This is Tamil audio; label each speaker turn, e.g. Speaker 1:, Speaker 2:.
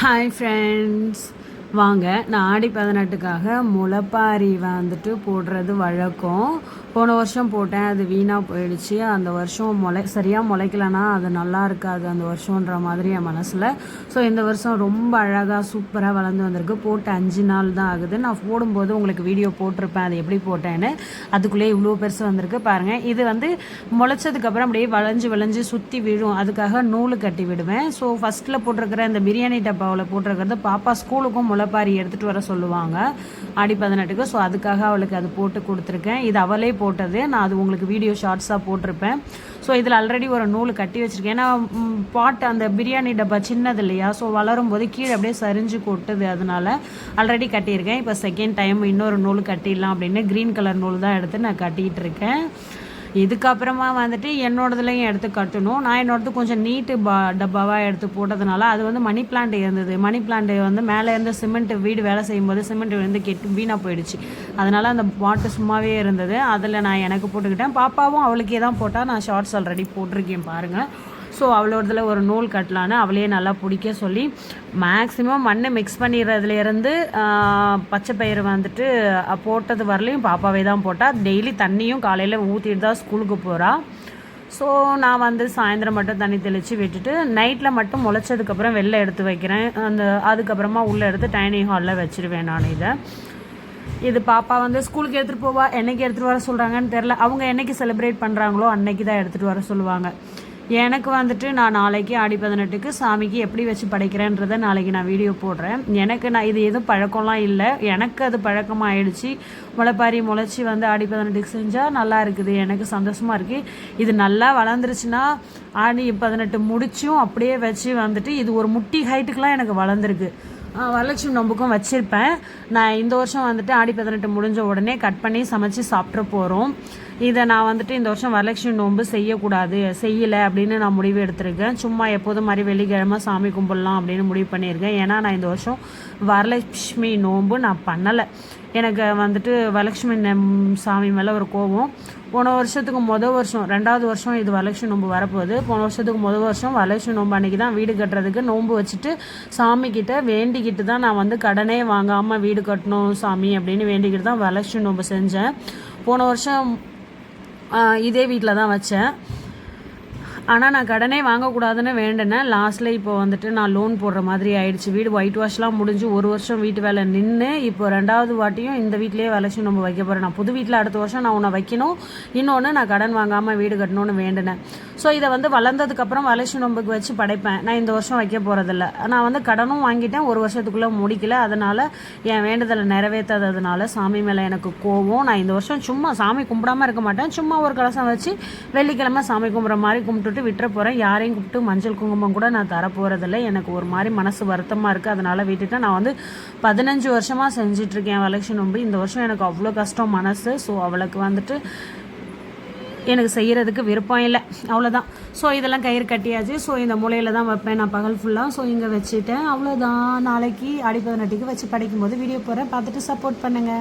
Speaker 1: ஹாய் ஃப்ரெண்ட்ஸ், வாங்க. நான் ஆடி 18க்காக முளைப்பாரி வந்துட்டு போடுறது வழக்கம். போன வருஷம் போட்டேன், அது வீணாக போயிடுச்சு. அந்த வருஷம் சரியாக முளைக்கலன்னா அது நல்லா இருக்காது அந்த வருஷன்ற மாதிரி என் மனசில். ஸோ இந்த வருஷம் ரொம்ப அழகாக சூப்பராக வளர்ந்து வந்திருக்கு. போட்டு 5 நாள் தான் ஆகுது. நான் போடும்போது உங்களுக்கு வீடியோ போட்டிருப்பேன் அது எப்படி போட்டேன்னு. அதுக்குள்ளேயே இவ்வளோ பெருசு வந்திருக்கு பாருங்கள். இது வந்து முளைச்சதுக்கப்புறம் அப்படியே வளைஞ்சு சுற்றி விழும். அதுக்காக நூல் கட்டி விடுவேன். ஸோ ஃபஸ்ட்டில் போட்டிருக்கிற இந்த பிரியாணி டப்பாவில் போட்டிருக்கிறது பாப்பா ஸ்கூலுக்கும் முளைப்பாரி எடுத்துகிட்டு வர சொல்லுவாங்க ஆடி 18க்கு. ஸோ அதுக்காக அவளுக்கு அது போட்டு கொடுத்துருக்கேன். இது அவளே போட்டது. நான் அது உங்களுக்கு வீடியோ ஷார்ட்ஸாக போட்டிருப்பேன். ஸோ இதில் ஆல்ரெடி ஒரு நூல் கட்டி வச்சுருக்கேன். ஏன்னா அந்த பிரியாணி டப்பா சின்னது இல்லையா, ஸோ வளரும் போது கீழே அப்படியே சரிஞ்சு கொட்டுது. அதனால ஆல்ரெடி கட்டியிருக்கேன். இப்போ செகண்ட் டைம் இன்னொரு நூல் கட்டிடலாம் அப்படின்னு க்ரீன் கலர் நூல் தான் எடுத்து நான் கட்டிகிட்டு இருக்கேன். இதுக்கப்புறமா வந்துட்டு என்னோடதுலையும் எடுத்து கட்டணும். நான் என்னோடது கொஞ்சம் நீட்டு டப்பாவாக எடுத்து போட்டதுனால அது வந்து மணி பிளான்ட் இருந்தது. மணி பிளான்ட் வந்து மேலே இருந்து சிமெண்ட் வீடு வேலை செய்யும்போது சிமெண்ட் வந்து கெட்டு வீணாக போயிடுச்சு. அதனால் அந்த பாட்டு சும்மாவே இருந்தது. அதில் நான் எனக்கு போட்டுக்கிட்டேன். பாப்பாவும் அவளுக்கே தான் போட்டால். நான் ஷார்ட்ஸ் ஆல்ரெடி போட்டிருக்கேன் பாருங்கள். ஸோ அவளோடதில் ஒரு நூல் கட்டலான்னு அவளையே நல்லா பிடிக்க சொல்லி மேக்ஸிமம் மண் மிக்ஸ் பண்ணிடுறதுலேருந்து பச்சை பயிறு வந்துட்டு போட்டது வரலையும் பாப்பாவே தான் போட்டால். டெய்லி தண்ணியும் காலையில் ஊற்றிட்டு தான் ஸ்கூலுக்கு போகிறா. ஸோ நான் வந்து சாயந்தரம் மட்டும் தண்ணி தெளித்து விட்டுட்டு நைட்டில் மட்டும் முளைச்சதுக்கப்புறம் வெளில எடுத்து வைக்கிறேன். அதுக்கப்புறமா உள்ளே எடுத்து டைனிங் ஹாலில் வச்சுருவேன் நான் இதை. இது பாப்பா வந்து ஸ்கூலுக்கு எடுத்துகிட்டு போவா. என்றைக்கு எடுத்துகிட்டு வர சொல்கிறாங்கன்னு தெரில. அவங்க என்றைக்கு செலிப்ரேட் பண்ணுறாங்களோ அன்னைக்கு தான் எடுத்துகிட்டு வர சொல்லுவாங்க. எனக்கு வந்துட்டு நான் நாளைக்கு ஆடி 18க்கு சாமிக்கு எப்படி வச்சு படைக்கிறேன்றதை நாளைக்கு நான் வீடியோ போடுறேன். நான் இது எதுவும் பழக்கம்லாம் இல்லை, எனக்கு அது பழக்கமாகிடுச்சு. முளைப்பாரி முளைச்சி வந்து ஆடி 18க்கு செஞ்சால் நல்லா இருக்குது, எனக்கு சந்தோஷமாக இருக்குது. இது நல்லா வளர்ந்துருச்சுன்னா ஆடி 18 முடிச்சும் அப்படியே வச்சு வந்துட்டு இது ஒரு முட்டி ஹைட்டுக்கெலாம் எனக்கு வளர்ந்துருக்கு. வரலட்சுமி நோம்புக்கும் வச்சுருப்பேன். நான் இந்த வருஷம் வந்துட்டு ஆடி 18 முடிஞ்ச உடனே கட் பண்ணி சமைச்சு சாப்பிட்ற போகிறோம். இதை நான் வந்துட்டு இந்த வருஷம் வரலட்சுமி நோம்பு செய்யலை அப்படின்னு நான் முடிவு எடுத்திருக்கேன். சும்மா எப்போதும் மாதிரி வெள்ளிக்கிழமை சாமி கும்பிடலாம் அப்படின்னு முடிவு பண்ணியிருக்கேன். ஏன்னா நான் இந்த வருஷம் வரலட்சுமி நோம்பு நான் பண்ணலை. எனக்கு வந்துட்டு வரலட்சுமி சாமி மேலே ஒரு கோபம். போன வருஷத்துக்கு வருஷம் 2வது வருஷம் இது வரலட்சுமி நோம்பு வரப்போகுது. போன வருஷத்துக்கு வருஷம் வரலட்சுமி நோம்பு அன்றைக்கி தான் வீடு கட்டுறதுக்கு நோம்பு வச்சுட்டு சாமிக்கிட்ட வேண்டிக்கிட்டு தான் நான் வந்து கடனே வாங்காமல் வீடு கட்டணும் சாமி அப்படின்னு வேண்டிக்கிட்டு தான் வரலட்சுமி நோம்பு செஞ்சேன். போன வருஷம் இதே வீட்டில் தான் வச்சேன். ஆனால் நான் கடனே வாங்கக்கூடாதுன்னு வேண்டினேன். லாஸ்ட்டில் இப்போ வந்துட்டு நான் லோன் போடுற மாதிரி ஆயிடுச்சு. வீடு ஒயிட் வாஷ்லாம் முடிஞ்சு 1 வருஷம் வீட்டு வேலை நின்று இப்போ 2வது வாட்டியும் இந்த வீட்டிலேயே வரலட்சுமி நோம்பு வைக்க போகிறேன். நான் புது வீட்டில் அடுத்த வருஷம் நான் உன்னை வைக்கணும், இன்னொன்று நான் கடன் வாங்காமல் வீடு கட்டணும்னு வேண்டினேன். ஸோ இதை வந்து வளர்ந்ததுக்கப்புறம் வரலட்சுமி நோம்புக்கு வச்சு படைப்பேன். நான் இந்த வருஷம் வைக்க போகிறதில்ல. நான் வந்து கடனும் வாங்கிட்டேன், 1 வருஷத்துக்குள்ளே முடிக்கல. அதனால் என் வேண்டுதலை நிறைவேற்றாததுனால சாமி மேலே எனக்கு கோவம். நான் இந்த வருஷம் சும்மா சாமி கும்பிடாமல் இருக்க மாட்டேன். சும்மா ஒரு கலசம் வச்சு வெள்ளிக்கிழமை சாமி கும்பிட்ற மாதிரி கும்பிட்டுட்டு விட்டுற போகிறேன். யாரையும் கூப்பிட்டு மஞ்சள் குங்குமம் கூட நான் தர போகிறதில்ல. எனக்கு ஒரு மாதிரி மனசு வருத்தமாக இருக்குது. அதனால் விட்டுட்டு நான் வந்து 15 வருஷமாக செஞ்சிட்ருக்கேன் வரலட்சுமி நோம்பு. இந்த வருஷம் எனக்கு அவ்வளோ கஷ்டம் மனசு. ஸோ அவளுக்கு வந்துட்டு எனக்கு செய்கிறதுக்கு விருப்பம் இல்லை, அவ்வளோதான். ஸோ இதெல்லாம் கயிறு கட்டியாச்சு. ஸோ இந்த மூலையில் தான் வைப்பேன் நான் பகல் ஃபுல்லாக. ஸோ இங்கே வச்சுட்டேன், அவ்வளோதான். நாளைக்கு ஆடி 18க்கு வச்சு படைக்கும்போது வீடியோ போகிறேன், பார்த்துட்டு சப்போர்ட் பண்ணுங்கள்.